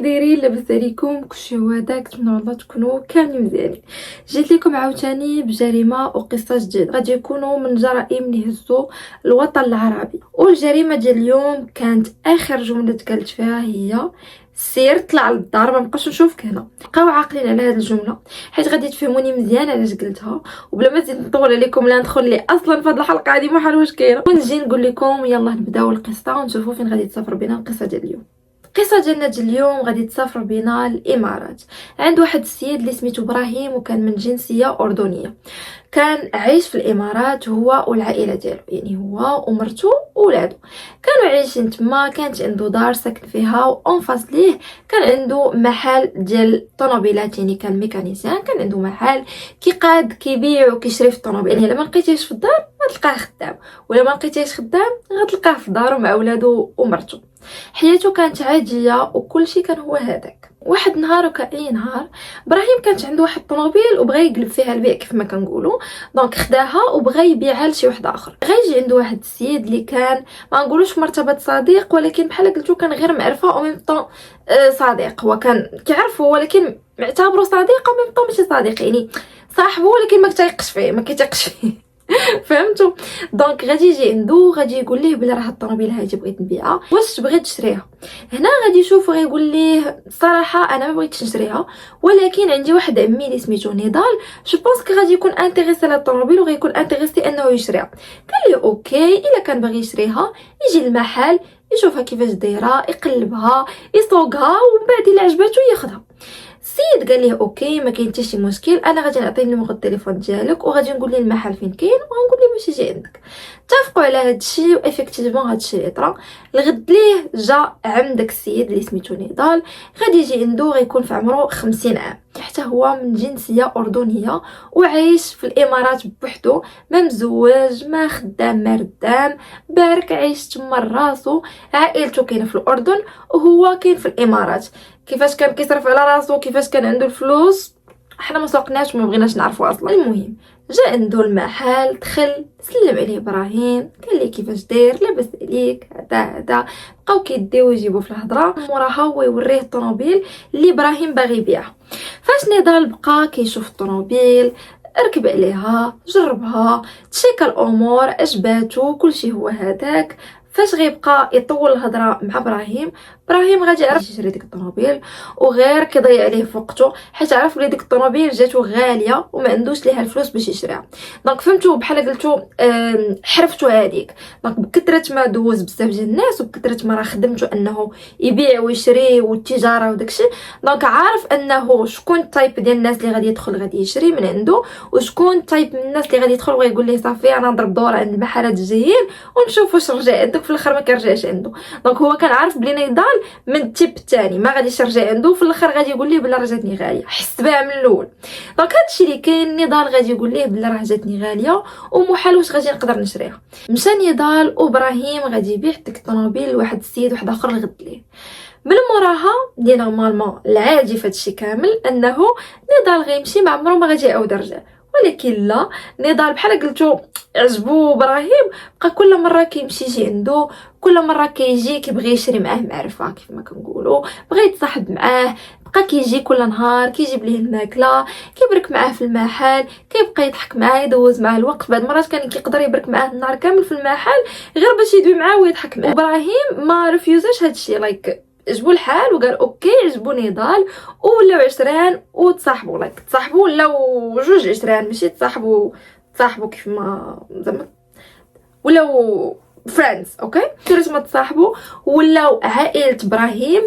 دايرين؟ لاباس عليكم؟ كلشي هو هذاك، نتمنى الله تكونوا كاملين مزيانين. جيت لكم عاوتاني بجريمه وقصه جديده غادي يكونوا من جرائم اللي هزوا الوطن العربي. والجريمه ديال اليوم كانت اخر جمله قالت فيها هي سير طلع للدار، ما بقاش نشوفك هنا. بقاو عاقلين على هذه الجمله حيت غادي تفهموني مزيان علاش قلتها، وبلا ما نزيد نطول عليكم لا ندخل لي اصلا في هذه الحلقه هذه محال واش كاينه، ونجي نقول لكم يلا نبداو القصه ونشوفوا فين غادي تسافر بينا القصه ديال اليوم. القصه ديالنا ديال اليوم غادي تسافر بينا الامارات. عند واحد السيد اللي سميتو ابراهيم وكان من جنسيه اردنيه، كان عايش في الامارات هو والعائله ديالو، يعني هو ومرته وولادو كانوا عايشين تما. كانت عنده دار ساكن فيها، وانفاس ليه كان عنده محل ديال الطوموبيلات، يعني كان ميكانيسيان، كان عنده محل كيقاد كيبيع وكيشري في الطوموبيل. يعني الا ما لقيتيهش في الدار غتلقاه خدام، ولا ما لقيتيهش خدام غتلقاه في دارو مع ولادو ومرته. حياته كانت عاديه وكل شيء كان هو هذاك. واحد نهار وكاي نهار ابراهيم كانت عنده واحد الطوموبيل وبغى يقلب فيها البيع كيف ما كنقولوا، دونك خداها وبغى يبيعها لشي واحد اخر. غيجي عنده واحد السيد اللي كان ما نقولوش مرتبه صديق، ولكن بحال قلتو كان غير معرفه او ميم طون صديق. هو كان كيعرفو ولكن معتبره صديق او ميم طون ماشي صديق، يعني صاحبه ولكن ما كيتيقش فيه، ما كيتيقش فيه. فهمتوا؟ دونك غادي يجي عنده غادي يقول ليه بلي راه الطوموبيل هادي بغيت نبيعها، واش تبغي تشريها؟ هنا غادي يشوف غيقول ليه الصراحه انا ما بغيتش نشريها، ولكن عندي واحد عمي اللي سميتو نضال، جو بونس غادي يكون انتريسي على الطوموبيل وغيكون انتريسي انه يشريها. قال لي اوكي، الا كان باغي يشريها يجي للمحل يشوفها كيفاش دايره، يقلبها يسوقها، ومن بعد الا عجباتو ياخذها. السيد قال ليه اوكي ما كاين حتى شي مشكل، انا غادي نعطيه نيميرو التليفون ديالك وغادي نقول ليه المحل فين كاين وغنقول ليه باش يجي عندك. اتفقوا على هذا الشيء، وافيكتيفمون هذا الشيء اللي طرا. الغد ليه جا عند داك السيد اللي سميتو نضال، غادي يجي عنده غيكون في عمره 50 عام، حتى هو من جنسيه اردنيه وعايش في الامارات بوحدو، ما مزواج ما خدام ما ردام، بارك عايش تما راسو. عائلته كاينه في الاردن وهو كاين في الامارات. كيفاش كان كيصرف على راسو، كيفاش كان عنده الفلوس، حنا ما سوقناش وما بغيناش نعرفوا اصلا. المهم جا عنده المحل، دخل سلم عليه ابراهيم، قال لي كيفاش داير، لاباس عليك، هذا بقاو كيديو يجيبوا في الهضره. موراها هو يوريه الطوموبيل اللي ابراهيم باغي يبيعها. فاش نضال بقى كيشوف الطوموبيل، ركب عليها، جربها، تشيكا الامور، عجباتو كلشي هو هذاك. فاش غيبقى يطول الهضره مع ابراهيم غادي يعرف يشري ديك الطوموبيل، وغير كيضيع عليه في وقته حيت عرف بلي ديك الطوموبيل جاتو غاليه وما عندوش ليها الفلوس باش يشريها. دونك فهمتوا بحال قلتو حرفتو هذيك. دونك بكثره ما دوز بزاف ديال الناس وبكثره ما راه خدمته انه يبيع ويشري والتجاره وداكشي، دونك عارف انه شكون التايب ديال الناس اللي غادي يدخل غادي يشري من عنده، وشكون التايب من الناس اللي غادي يدخل ويقول ليه صافي انا نضرب دوره عند المحلات الجايين ونشوف واش رجع عندك، في الاخر ما كيرجعش عنده. دونك هو كان عارف بلي نضال من التيب الثاني ما غاديش يرجع عنده، في الاخر غادي يقول ليه بلا راه جاتني غاليه، حس بها من الاول. دونك هادشي اللي كاين، نضال غادي يقول ليه بلا راه جاتني غاليه ومحال واش غادي نقدر نشريها. مشى نضال وابراهيم غادي يبيع ديك الطوموبيل لواحد السيد واحد اخر الغد ليه. من موراها دي نورمالمون العادي في هادشي كامل انه نضال غيمشي مع عمرو ما غادي يعاود يرجع، ولكن لا، نضال بحال قلتو عجبو ابراهيم، بقى كل مره كيمشي يجي عنده، كل مره كيجي كيبغي يشري معاه معرفه كيف ما كنقولوا، بغى يتصاحب معاه، بقى كيجي كل نهار كيجيب ليه الماكله، كيبرك معاه في المحل، كيبقى يضحك معاه يدوز معاه الوقت. بعد مرات كان كيقدر يبرك معاه النهار كامل في المحل غير باش يدوي معاه ويضحك معاه. ابراهيم ما رفيوزاش هادشي، عجبو الحال وقال اوكي، عجبو نضال ولاو عشران وتصاحبوا، تصاحبوا ولاو جوج عشران، ماشي تصاحبوا كيف ما زعما ولاو فريندز. اوكي كيفاش ما تصاحبوا ولاو عائله ابراهيم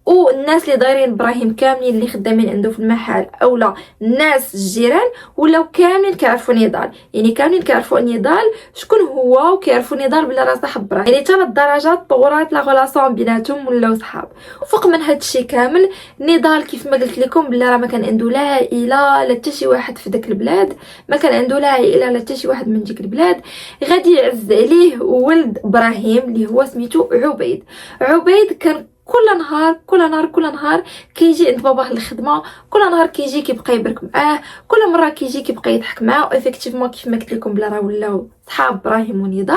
والناس اللي دايرين ابراهيم كاملين اللي خدامين عنده في المحل اولا الناس الجيران ولاو كاملين كيعرفوا نضال، يعني كاملين كيعرفوا نضال شكون هو وكيعرفوا نضال بلا راه صاحب ابراهيم، يعني حتى للدرجه طورات لا غولاسيون بيناتهم ولاو صحاب. وفوق من هادشي كامل نضال كيف ما قلت لكم بلا راه ما كان عنده لا عائله لا حتى شي واحد في داك البلاد، ما كان عنده لا عائله لا حتى شي واحد من ديك البلاد. غادي يعز عليه ولد ابراهيم اللي هو سميتو عبيد. عبيد كان كل نهار كيجي عند باباه للخدمه، كل نهار كيجي كيبقى يبرك معاه، كل مره كيجي كيبقى يضحك معاه. وافيكتيفمون كيف ما قلت لكم بلا راه ولاو صحاب ابراهيم ونضال.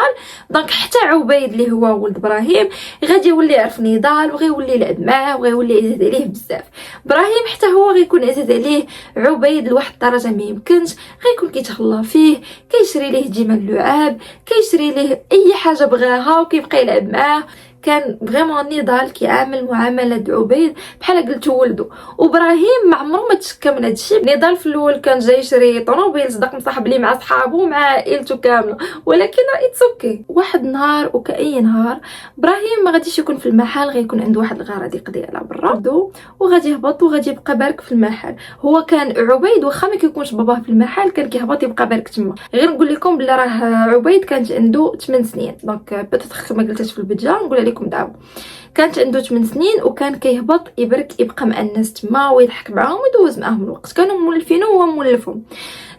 دونك حتى عبيد اللي هو ولد ابراهيم غادي يولي يعرف نضال وغيولي يلعب معاه وغيولي يعزز عليه بزاف. ابراهيم حتى هو غيكون عزيز عليه. عبيد لواحد الدرجه ما يمكنش، غيكون كيتهلا فيه، كيشري ليه ديما اللعاب، كيشري ليه اي حاجه بغاها وكيبقى يلعب معاه. كان فريمون نضال كيعامل معامله عبيد بحال قلتو ولدو. وابراهيم ما عمره ما تشكى من هادشي. نضال في الاول كان جاي يشري طوموبيل صدق مصاحب ليه مع صحابو ومع عائلته كامله، ولكن اتس اوكي. واحد نهار وكاي نهار ابراهيم ما غاديش يكون في المحل، غيكون عنده واحد الغرض يقضي على برا وغادي يهبط وغادي يبقى بارك في المحل. هو كان عبيد واخا ما كيكونش باباه في المحل كان كيهبط يبقى بارك تما. غير نقول لكم بلي راه عبيد كانت عنده 8 سنين، دونك بتتخ ما قلتش في الفيديو نقول لكم دابا. كانت عنده 8 سنين وكان كيهبط يبرك يبقى مع الناس تما ويضحك معاهم ويدوز معاهم الوقت. كانوا مولفين وهو مولفهم.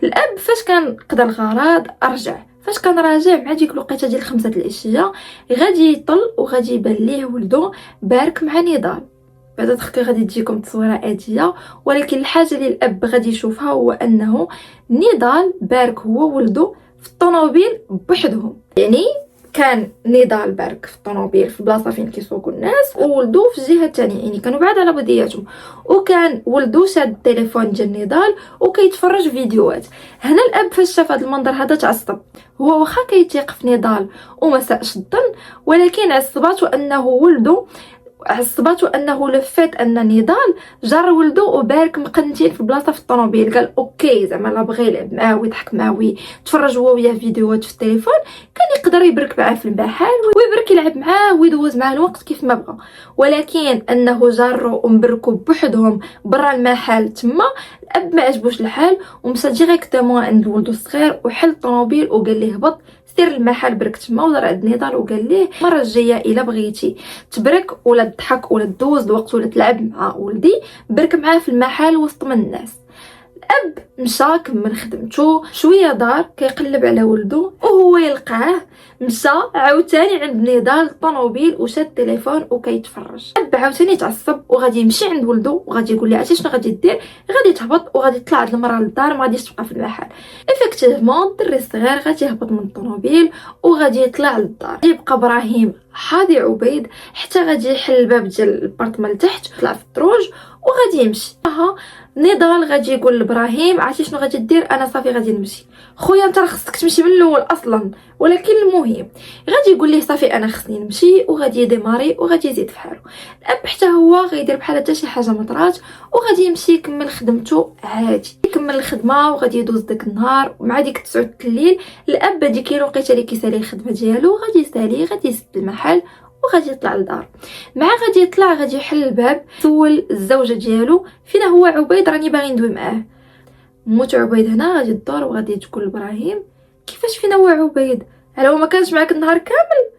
الاب فاش كان قضى الغرض رجع، فاش كان راجع مع ديك الوقيته ديال 5 العشيه غادي يطل وغادي يبان ليه ولدو بارك مع نضال. بعدا تخكي غادي تجيكم تصويره عاديه، ولكن الحاجه اللي الاب غادي يشوفها هو انه نضال بارك هو ولدو في الطوموبيل بوحدهم. يعني كان نضال بارك في الطوموبيل في البلاصه فين كيسوقوا الناس وولدو في الجهه الثانيه، يعني كانوا بعاد على بعضياتهم. وكان ولدو شاد التليفون ديال نضال وكيتفرج فيديوهات. هنا الاب فاش شاف هذا المنظر هذا تعصب. هو واخا كيتيق في نضال وما ساءش الظن، ولكن عصباتو انه ولدو انه لفات ان نضال جار ولدو وبارك مقنتين في بلاصه في الطوموبيل. قال اوكي زعما لا بغى يلعب معاه ويضحك معاه ويتفرج هو وياه فيديوهات في التليفون، كان يقدر يبرك معاه في المحل ويبرك يلعب معاه ويدوز معاه الوقت كيف ما بغى. ولكن انه جارو ومبركو بوحدهم برا المحل تما، الاب ما عجبوش الحال ومشى ديريكتومون عند ولدو الصغير وحل الطوموبيل وقال ليه هبط سير المحل برك تما. ودار عند نضال وقال ليه المره الجايه الا بغيتي تبرك ولا تضحك ولا تدوز الوقت ولا تلعب مع ولدي برك معاه في المحل وسط من الناس. الاب مشى كمل خدمته شويه، دار كيقلب على ولدو وهو يلقاه مشى عاوتاني عند نضال الطوموبيل وشاد التليفون وكيتفرج. الاب عاوتاني تعصب وغادي يمشي عند ولدو وغادي يقول ليه عرفتي شنو غادي دير، غادي تهبط وغادي تطلع هاد المراه للدار ما غاديش تبقى في المحل. افكتيفمون الدري الصغير غادي يهبط من الطوموبيل وغادي يطلع للدار. يبقى ابراهيم حاضي عبيد حتى غادي يحل الباب ديال البارطمان تحت طلع في الدروج وغادي يمشي. نضال غادي يقول لابراهيم عرفتي شنو غادي دير، انا صافي غادي نمشي. خويا انت راه خصك تمشي من الاول اصلا، ولكن المهم غادي يقول ليه صافي انا خصني نمشي وغادي يديماري وغادي يزيد في حاله. الاب حتى هو غيدير بحال حتى شي حاجه مطرات وغادي يمشي يكمل خدمته عادي. يكمل الخدمه وغادي يدوز داك النهار مع ديك 9 الليل. الاب هذيك الوقيته اللي كيسالي الخدمه ديالو غادي يسالي غادي يسد المحل وغادي يطلع للدار. مع غادي يطلع غادي يحل الباب سول الزوجه ديالو فينا هو عبيد راني باغي ندوي معاه. موت عبيد هنا غادي تدور وغادي تقول لابراهيم كيفاش فينا هو عبيد، على هو ما كانش معاك النهار كامل؟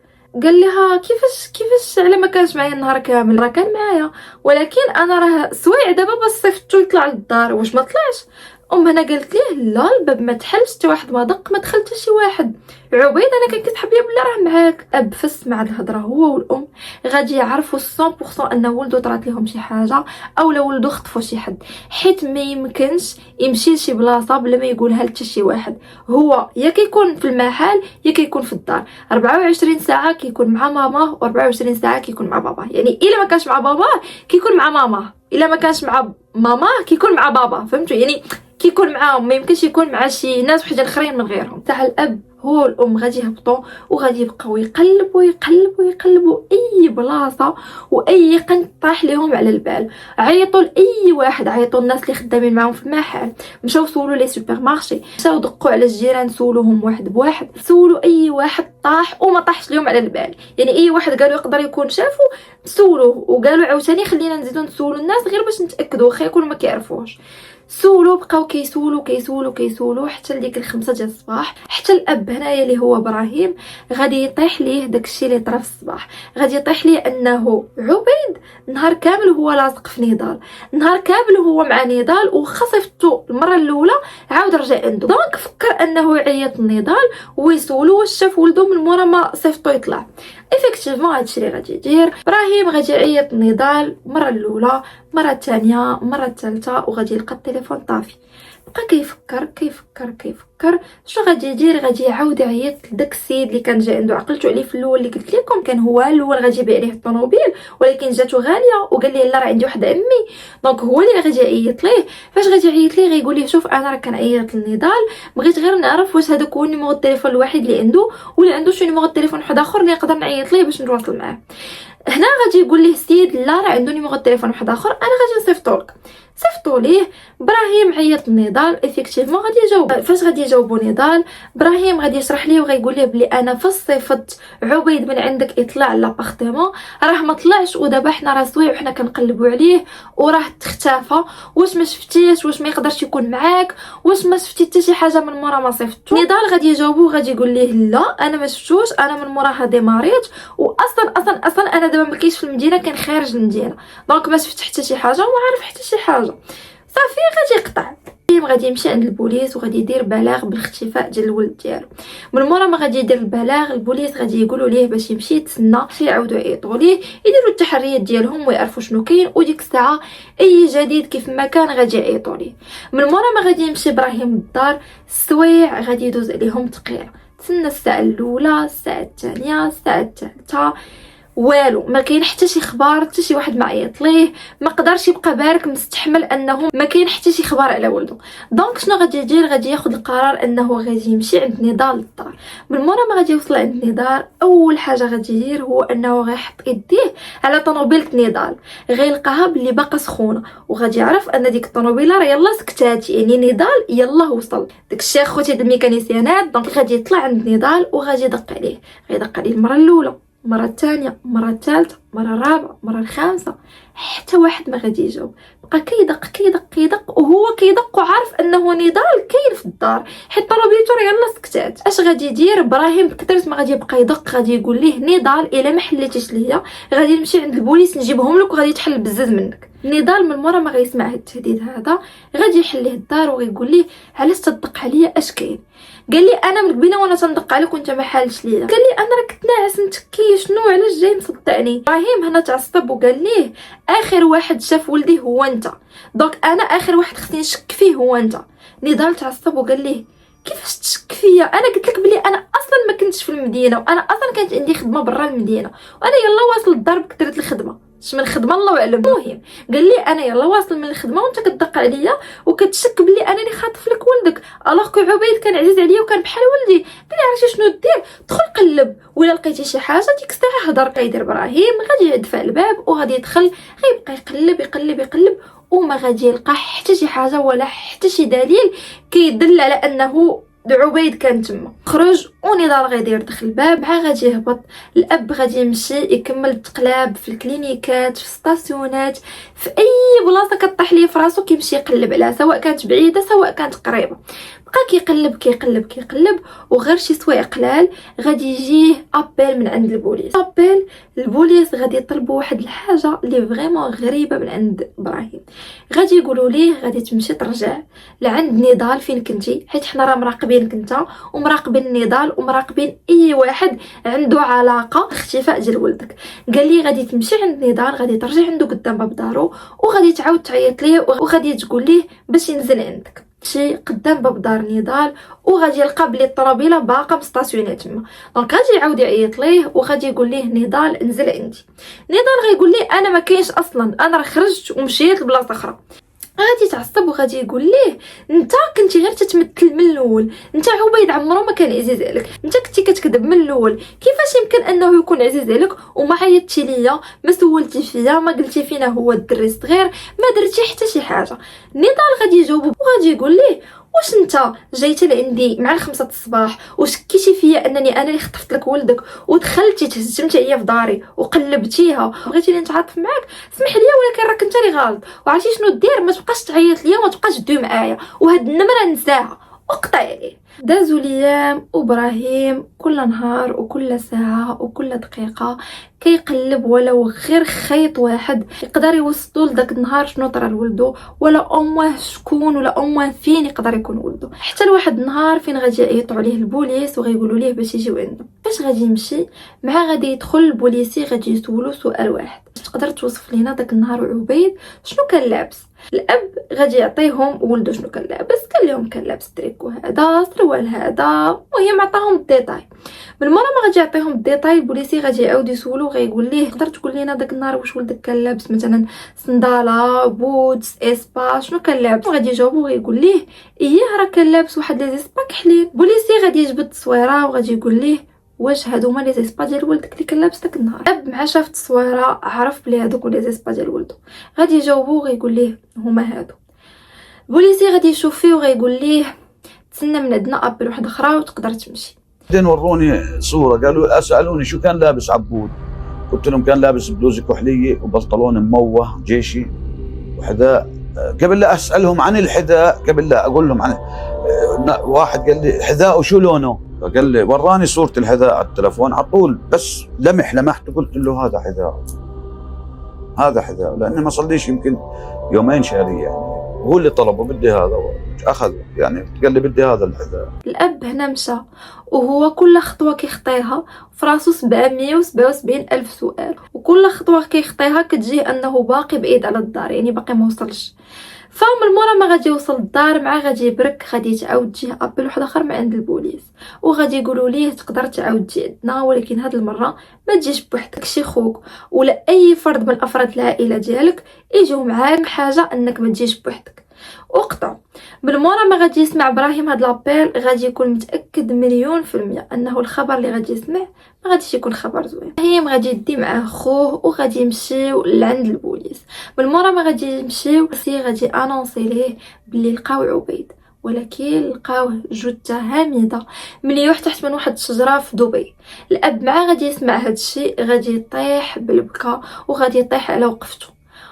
قال لها كيفاش على ما كانش معايا النهار كامل، راه كان معايا ولكن انا راه سوايع دابا باش صيفطو يطلع للدار واش ما طلعش. هنا قالت ليه لا الباب ما تحلش حتى واحد ما دق ما دخل حتى شي واحد. عبيد انا كان كتحب ليا بلا راه معاك. اب فاش مع الهضره هو والام غادي يعرفوا 100% ان ولدو طرات لهم شي حاجه او لا ولدو خطفوا شي حد، حيت ما يمكنش يمشي لشي بلاصه بلا ما يقولها لتا شي واحد. هو يا كيكون في المحل يا كيكون في الدار 24 ساعه كيكون مع ماماه و24 ساعه كيكون مع باباه. يعني الا ما كانش مع باباه كيكون مع ماماه، الا ما كانش مع ماماه كيكون مع بابا. فهمتوا؟ يعني كيكون معاهم، ما يمكنش يكون مع شي ناس وحدين اخرين من غيرهم. تاع الاب هو والام غادي يهبطوا وغادي يبقاو يقلبوا اي بلاصه واي قنت طاح لهم على البال. عيطوا لاي واحد، عيطوا الناس اللي خدامين معاهم في المحل، مشاو سولوا لي سوبر مارشي، مشاو دقوا على الجيران سولوهم واحد بواحد، سولوا اي واحد طاح وما طاحش لهم على البال. يعني اي واحد قالوا يقدر يكون شافوا سولوه، وقالوا عاوتاني خلينا نزيدو نسولوا الناس غير باش نتاكدوا واخا يكونوا ما كيعرفوش. سولو بقاو كيسولو حتى لديك 5 ديال الصباح. حتى الاب هنايا اللي هو ابراهيم غادي يطيح ليه داكشي اللي طرا في الصباح، غادي يطيح ليه انه عبيد نهار كامل هو لاصق في نضال، نهار كامل هو مع نضال وخصفتو المره الاولى عاود رجع عنده. دونك فكر انه يعيط لنضال ويسولو واش شاف ولدو من من مورا ما صيفطو يطلع. ايفيكتيفمون هادشي اللي غادي يدير ابراهيم، غادي يعيط لنضال المره الاولى، المره الثانيه، المره الثالثه، وغادي يلقى التليفون طافي. بقى كيفكر شنو غادي يدير. غادي يعاود يعيط لداك السيد اللي كان جاي عنده، عقلتو عليه في الاول اللي قلت لكم كان هو الاول غادي يبيع ليه الطوموبيل، ولكن جاتو غاليه وقال لي لا راه عندي واحد امي، دونك هو اللي غادي يعيط ليه. فاش غادي يعيط ليه غيقول ليه شوف انا راه كنعيط لنضال، بغيت غير نعرف واش هذاك هو النيميرو التليفون الوحيد اللي عنده ولا عنده شي نيميرو التليفون واحد اخر اللي نقدر نعيط ليه باش نتواصل معاه. هنا غادي يقول ليه السيد لا راه عنده نيميرو التليفون واحد اخر، انا غادي نصيفطولك. صيفطوا ليه. ابراهيم عيط لنضال، ايفيكتيفمون غادي يجاوب. فاش غادي يجاوبوا نضال، ابراهيم غادي يشرح ليه وغيقول ليه بلي انا فاش صيفطت عبيد من عندك يطلع لابارتمون راه ما طلعش، ودابا حنا راه سويع وحنا كنقلبوا عليه وراه اختفى. واش ما شفتيش؟ واش ما يقدرش يكون معاك؟ واش ما شفتي حتى شي حاجه من مورا ما صيفطتو؟ نضال غادي يجاوبو غادي يقول ليه لا انا ما شفتوش، انا من موراها ديماريت، واصلا انا دابا ما كاينش في المدينه، كان خارج المدينه، دونك ما شفت حتى شي حاجه وما عارف حتى شي حاجه. صافي غادي يقطع. غادي يمشي عند البوليس وغادي يدير بلاغ بالاختفاء ديال الولد ديالو. من مورا ما غادي يدير البلاغ، البوليس غادي يقولوا ليه باش يمشي يتسنى يعاودوا يعيطوا ليه يديروا التحريات ديالهم ويعرفوا شنو كاين، وديك الساعه اي جديد كيف ما كان غادي يعيطوا ليه. من مورا ما غادي يمشي ابراهيم للدار، السوايع غادي يدوز عليهم ثقيله. تسنى الساعه الاولى، الساعه الثانيه، الساعه الثالثه، والو ما كاين حتى شي خبار، حتى شي واحد ما عيط ليه، ما قدرش يبقى بارك مستحمل انه ما كاين حتى شي خبر على ولده. دونك شنو غادي يدير؟ غادي ياخذ القرار انه غادي يمشي عند نضال للدار. من مورا ما غادي يوصل عند نضال، اول حاجه غادي يدير هو انه غيحط يديه على طوموبيله نضال، غيلقاها باللي باقا سخونه، وغادي يعرف ان ديك الطوموبيله راه يلا سكتات، يعني نضال يلا وصل. داكشي اخوتي د الميكانيسيانات. دونك غادي يطلع عند نضال وغادي يدق عليه. غيدق عليه المره الاولى، المره الثانيه، المره الثالثه، المره الرابعه، المره الخامسه، حتى واحد ما غادي يجاوب. بقى كيدق وهو كيدق وعارف انه نضال كاين في الدار، حيت طوموبيلته راه يلا سكتات. اش غادي يدير ابراهيم؟ بكثرت ما غادي يبقى يدق غادي يقول ليه نضال الا ما حليتيش ليا غادي نمشي عند البوليس نجيبهم لك وغادي تحل بزاف منك. نضال من مورا ما غيسمع هاد التهديد هذا غادي يحل ليه الدار وغيقول ليه علاش تدق عليا؟ اش كاين؟ قال لي انا من قبيله وانا تندق عليك وانت ما حالش ليا. قال لي انا راه كنت ناعس نتكي، شنو علاش جاي مصدعني؟ ابراهيم هنا تعصب وقال ليه اخر واحد شاف ولدي هو انت، دونك انا اخر واحد خصني نشك فيه هو انت. نضال تعصب وقال ليه كيفاش تشك فيا؟ انا قلت لك بلي انا اصلا ما كنتش في المدينه، وانا اصلا كانت عندي خدمه برا المدينه، وانا يلا واصل الدار بكثره الخدمه. اش من خدمه الله اعلم. المهم قال لي انا يلا واصل من الخدمه وانت كتدق عليا وكتشك بلي انا اللي خاطف لك ولدك، الوغ كو عبيد كان عزيز عليا وكان بحال ولدي. قال لي عرفتي شنو دير؟ دخل قلب، ولا لقيتي شي حاجه ديك الساعه هضر. غيدير ابراهيم غادي يدفع الباب وغادي يدخل، غيبقى يقلب وما غادي يلقى حتى شي حاجه ولا حتى شي دليل كيدل على انه عبيد كان تما. خرج ونضال غادي يدخل الباب، مع غادي يهبط. الاب غادي يمشي يكمل التقلاب في الكلينيكات، في الستاسيونات، في اي بلاصه كطيح ليه فراسو كيمشي يقلب عليها، سواء كانت بعيده سواء كانت قريبه. بقى كيقلب وغير شي سوايع قلال غادي يجيه ابل من عند البوليس. البوليس غادي يطلبوا واحد الحاجه اللي فريمون غريبه من عند ابراهيم. غادي يقولوا ليه غادي تمشي ترجع لعند نضال فين كنتي، حيت حنا راه مراقبينك انت ومراقبين نضال ومراقبين اي واحد عنده علاقه باختفاء ديال ولدك. قال لي غادي تمشي عند نضال، غادي ترجع عنده قدام باب دارو وغادي تعاود تعيط ليه وغادي تقول ليه باش ينزل عندك. شي قدام باب دار نضال وغادي يلقى بلي الطرابيله باقا مستاسيونيه تما. دونك غادي يعاود يعيط ليه وغادي يقول ليه نضال انزل عندي. نضال غيقول ليه انا ما كاينش اصلا، انا راه خرجت ومشيت لبلاصه اخرى. غادي تعصب وغادي يقول ليه انت كنتي غير تتمثل من الاول، انت عبيد عمرو ما كان عزيز عليك، انت كنتي كتكذب من الاول، كيفاش يمكن انه يكون عزيز عليك وما عيطتي ليا، ما سولتي فيا، ما قلتي فينا هو الدري صغير، ما درتي حتى شي حاجه. نضال غادي يجاوب وغادي يقول ليه واش انت جيتي لعندي مع 5 الصباح وشكيتي فيا انني انا اللي خطفت لك ولدك ودخلتي تهجمتي عليا في داري وقلبتيها وبغيتي نتعاطف معاك؟ سمح لي ولكن راك انت اللي غلط. وعرفتي شنو دير؟ ما تبقاش تعيط ليا وما تبقاش تدوي معايا، وهاد النمره نساها وقطع عليه. دازوا الايام وابراهيم كل نهار وكل ساعه وكل دقيقه كيقلب ولو غير خيط واحد يقدر يوصلوا لداك النهار شنو طرا لولدو، ولا امه شكون ولا امه فين يقدر يكون ولدو. حتى لواحد النهار فين غادي يعيطوا عليه البوليس وغيقولوا ليه باش يجيو عنده. فاش غادي يمشي مع غادي يدخل البوليسي غادي يسولو سؤال واحد: تقدر توصف لينا داك النهار عبيد شنو كان لابس؟ الاب غادي يعطيهم ولدو شنو كان لابس، قال لهم كان لابس تريكو هذا سروال هذا، المهم عطاهم الديتاي. من مره ما غادي يعطيهم الديتاي البوليسي غادي يعاود يسولو غيقول ليه تقدر تقول لنا داك النهار واش ولدك كان لابس مثلا صنداله بوتس اسبا شنو كان لابس؟ غادي يجاوبو غيقول ليه اييه راه كان لابس واحد لي زيسبا كحلين. البوليسي غادي يجبد التصويره وغادي يقول ليه واش هادو هما لي زيسبا ديال ولدك اللي كان لابس داك النهار؟ الاب مع شاف التصويره عرف بلي هادوك لي زيسبا ديال ولدو. غادي يجاوبو غيقول ليه هما هادو. البوليسي غادي يشوف فيه وغيقول ليه تسنى من عندنا ابل واحده اخرى وتقدر تمشي. بعدين وروني صوره قالوا سالوني شو كان لابس عبود، قلت لهم كان لابس بلوزه كحليه وبنطلون مموه جيشي وحذاء. قبل لا اسالهم عن الحذاء، قبل لا اقول لهم عن واحد قال لي حذاءه شو لونه، فقال لي وراني صوره الحذاء على التلفون على طول، بس لمحت وقلت له هذا حذاء، هذا حذاء، لاني ما صليش يمكن يومين شهريه يعني. هو اللي طلبه بدي هذا اخذ يعني، قال لي بدي هذا الحذاء. الاب هنا مشى وهو كل خطوه كيخطيها فراسو 777 الف سؤال، وكل خطوه كيخطيها كتجيه انه باقي بعيد على الدار، يعني باقي ما وصلش. فمن المورا ما غادي يوصل الدار مع غادي يبرك غادي تعاود تجيه ابل واحد اخر من عند البوليس وغادي يقولوا ليه تقدر تعاود تجي عندنا، ولكن هاد المره ما تجيش بوحدك، شي خوك ولا اي فرد من افراد العائله ديالك يجيو معاك حاجه انك ما تجيش بوحدك. وقطع بالمورا ما غادي يسمع ابراهيم هاد لابيل غادي يكون متاكد 100% انه الخبر اللي غادي يسمع ما غاديش يكون خبر زوين. ابراهيم غادي يدي معاه خوه وغادي يمشيو لعند البوليس. بالمورا ما غادي يمشيو غادي انونسي ليه باللي لقاو عبيد، ولكن لقاوه جثه هامده مليوح تحت من واحد الشجره في دبي. الاب مع غادي يسمع هاد الشيء غادي يطيح بالبكا وغادي يطيح على وقفته،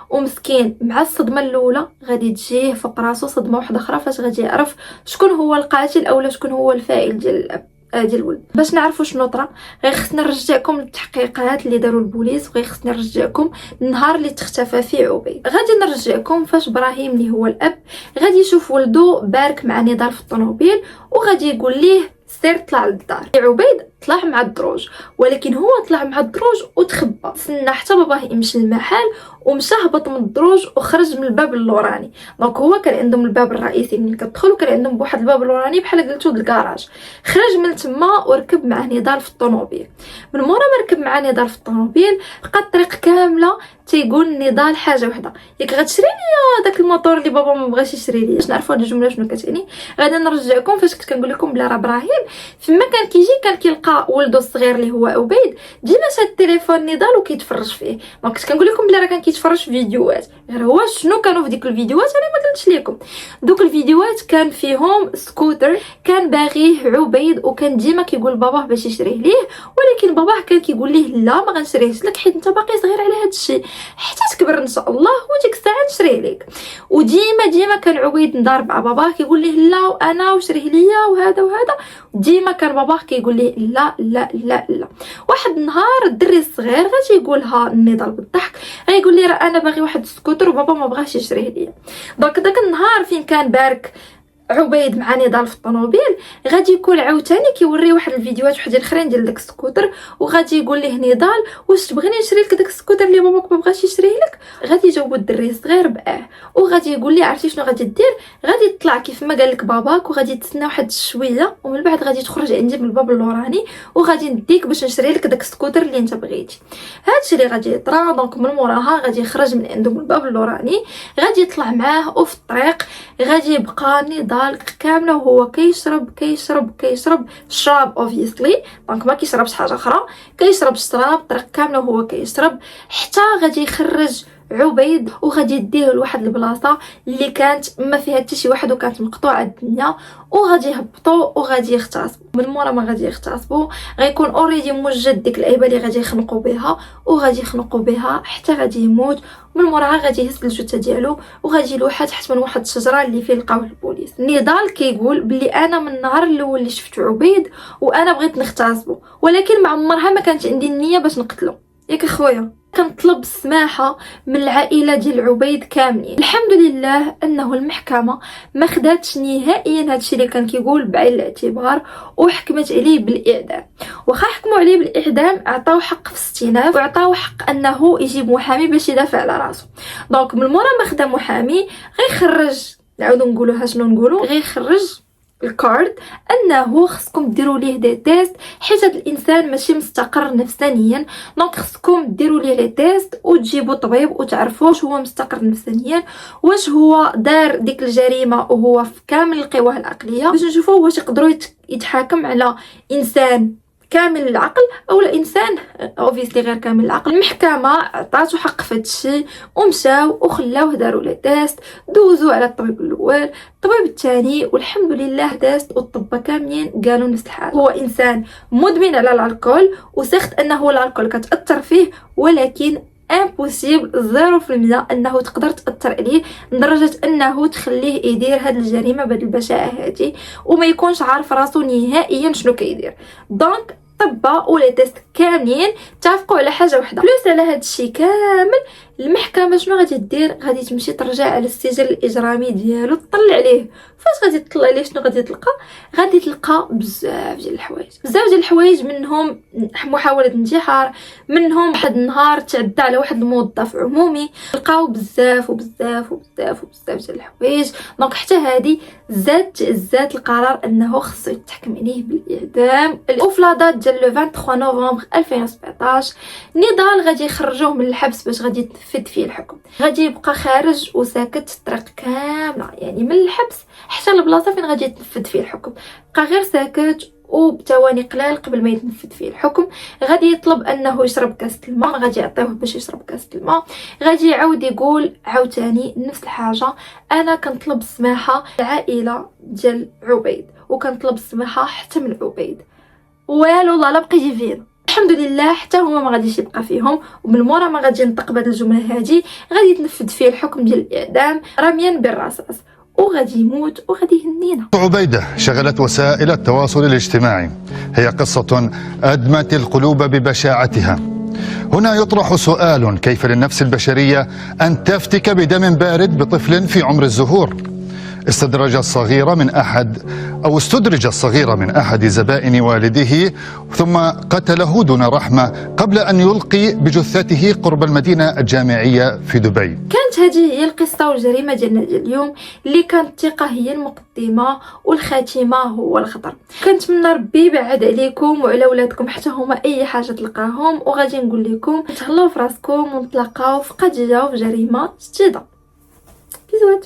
ومسكين مع الصدمه الاولى غادي تجيه فوق راسو صدمه واحده اخرى فاش غادي يعرف شكون هو القاتل اولا شكون هو الفاعل ديال الاب ديال الولد. باش نعرفوا شنو طرا غيخصنا نرجعكم للتحقيقات اللي داروا البوليس، وغيخصني نرجعكم النهار اللي تختفى فيه عبيد. غادي نرجعكم فاش ابراهيم اللي هو الاب غادي يشوف ولدو بارك مع نضال في الطوموبيل وغادي يقول ليه سير طلع للدار. عبيد طلع مع الدروج، ولكن هو طلع مع الدروج وتخبى، تسنى حتى باباه يمشي للمحل ومشى هبط من الدروج وخرج من الباب اللوراني. دونك هو كان عندهم الباب الرئيسي منين كتدخل وكان عندهم بواحد الباب اللوراني بحال قلتو د الكراج. خرج من تما وركب مع نضال في الطوموبيل. من مورا ما ركب مع نضال في الطوموبيل بقى الطريق كامله تيقول نضال حاجه وحده: ياك غتشري لي داك الموتور اللي بابا ما بغاش يشري لي. باش نعرفوا هاد الجمله شنو كتعني غادي نرجعكم فاش كنت كنقول لكم بلا راه ابراهيم فما كان كيجي كان كيلقى ولدو الصغير اللي هو عبيد ديما شاد التليفون نضال وكيتفرج فيه. دونك كنت كنقول لكم بلا راه كان كيتفرج في فيديوهات، غير هو شنو كانوا في ديك الفيديوهات انا ما قلتش لكم. دوك الفيديوهات كان فيهم سكوتر كان باغيه عبيد وكان ديما كيقول باباه باش يشريه ليه، ولكن باباه كان كيقول ليه لا ما غنشريهش لك حيت انت باقي صغير على هذا الشيء، حتى تكبر ان شاء الله وديك الساعه نشريه لك. وديما كان عبيد نضارب مع باباه كيقول ليه لا وانا وشريه ليا وهذا ديما كان باباه كيقول ليه لا لا لا لا. واحد النهار الدري الصغير غادي يقولها النضال بالضحك غيقول لي راه انا باغي واحد السكوتر وبابا ما بغاش يشريه ليا. دونك داك النهار فين كان بارك عبيد مع نضال في الطوموبيل غادي يكون عاوتاني كيوري واحد الفيديوهات وحدين اخرين ديال داك السكوتر، وغادي يقول ليه نضال واش تبغيني نشري لك داك السكوتر اللي باباك ما بغاش يشريه لك. غادي يجاوب الدري الصغير باه، وغادي يقول لي عرفتي شنو غادي دير؟ غادي تطلع كيف ما قال لك باباك وغادي تسنى واحد الشويه ومن بعد غادي تخرج عندي من الباب اللوراني وغادي نديك باش نشري لك داك السكوتر اللي انت بغيتي. هادشي اللي غادي يطرا. دونك من موراها غادي يخرج من عنده من الباب اللوراني غادي يطلع معاه وفي الطريق غادي يبقى نضال كامله وهو كيشرب الشراب اوبفيسلي. دونك ما كيشربش حاجه اخرى، كيشرب الشراب الطريق كامله وهو كيشرب حتى غادي يخرج عبيد وغادي يديه لواحد البلاصه اللي كانت ما فيها حتى شي واحد وكانت مقطوعه الدنيا، وغادي يهبطوا وغادي يغتصبوا. من مورا ما غادي يغتصبوا غيكون اوريدي موجد ديك العيبه اللي غادي يخنقوا بها وغادي يخنقوا بها حتى غادي يموت. من موراها غادي يهز الجثه ديالو وغادي يلوحها تحت من واحد الشجره اللي فيه لقاوه البوليس. نضال كيقول بلي انا من النهار الاول اللي شفت عبيد وانا بغيت نغتصبه، ولكن ما عمرها ما كانت عندي النيه باش نقتله. ياك اخويا كنطلب السماحه من العائله ديال عبيد كاملين. الحمد لله انه المحكمه ما خداتش نهائيا هادشي اللي كان كيقول بعين الاعتبار وحكمت عليه بالاعدام. واخا حكموا عليه بالاعدام عطاو حق في الاستئناف وعطاو حق انه يجيب محامي باش يدافع على راسو. دونك من مورا ما خدا محامي غيخرج، نعاودو نقولوها شنو نقولو، غيخرج الكارد انه خصكم ديروا ليه دي تيست حيت هذا الانسان ماشي مستقر نفسانيا. دونك خصكم ديروا ليه لي تيست وتجيبوا طبيب وتعرفوا واش هو مستقر نفسانيا، واش هو دار ديك الجريمه وهو في كامل القواه العقليه، باش نشوفوا واش يقدروا يتحاكم على انسان كامل العقل او لا انسان اوبفيسلي غير كامل العقل. المحكمه عطاتو حق في هادشي ومشاو وخلاوه داروا لي تيست، دوزوا على الطبيب الاول الطبيب الثاني والحمد لله تيست والطبه كاملين قالوا نفس الحاجه. هو انسان مدمن على الكحول وسخت انه الكحول كتاثر فيه، ولكن امبوسيبل 0% انه تقدر تاثر عليه لدرجه انه تخليه يدير هاد الجريمه بهاد البشاعه هادي وما يكونش عارف راسو نهائيا شنو كيدير. دونك طبا ولي تيست كاملين اتفقوا على حاجه وحده. بلوس على هاد الشيء كامل المحكمه شنو غادي دير؟ غادي تمشي ترجع على السجل الاجرامي ديالو تطلع عليه. فاش غادي تطلع عليه شنو غادي تلقى؟ غادي تلقى بزاف ديال الحوايج منهم محاوله انتحار، منهم واحد النهار تعدى على واحد الموظف عمومي، لقاو بزاف وبزاف وبزاف وبزاف ديال الحوايج. دونك حتى هذه زاد القرار انه خصو يتحكم عليه بالاعدام. وفي لا دات ديال لو 23 نوفمبر 2017 نضال غادي يخرجوه من الحبس باش غادي يتنفذ فيه الحكم. غادي يبقى خارج وساكت الطريق كامله، يعني من الحبس حتى البلاصه فين غادي يتنفذ فيه الحكم بقى غير ساكت. وبثواني قلال قبل ما يتنفذ فيه الحكم غادي يطلب انه يشرب كاس الماء، غادي يعطيوه باش يشرب كاس الماء، غادي يعاود يقول عاوتاني نفس الحاجه. انا كنطلب السماحه العائله ديال عبيد وكنطلب السماحه حتى من عبيد. والو لا بقى يجي فينا الحمد لله حتى هما ما غاديش يبقى فيهم. ومن مورا ما غادي ينطق بهذه الجمله هذه غادي يتنفذ فيه الحكم ديال الاعدام رميا بالرصاص وغادي يموت وغادي يهنينا. عبيدة شغلت وسائل التواصل الاجتماعي، هي قصة أدمت القلوب ببشاعتها. هنا يطرح سؤال: كيف للنفس البشرية أن تفتك بدم بارد بطفل في عمر الزهور؟ استدرج الصغير من أحد زبائن والده ثم قتله دون رحمة قبل أن يلقي بجثته قرب المدينة الجامعية في دبي. كانت هذه هي القصة والجريمة ديالنا ديال اليوم، اللي كانت الثقة هي المقدمة والخاتمة هو الخطر. كنتمنى ربي يبعد عليكم وعلى ولادكم حتى هما أي حاجة تلقاهم، وغادي نقول لكم تهلاو في راسكم ونتلاقاو في قضية وفي جريمة جديدة. بيزوات.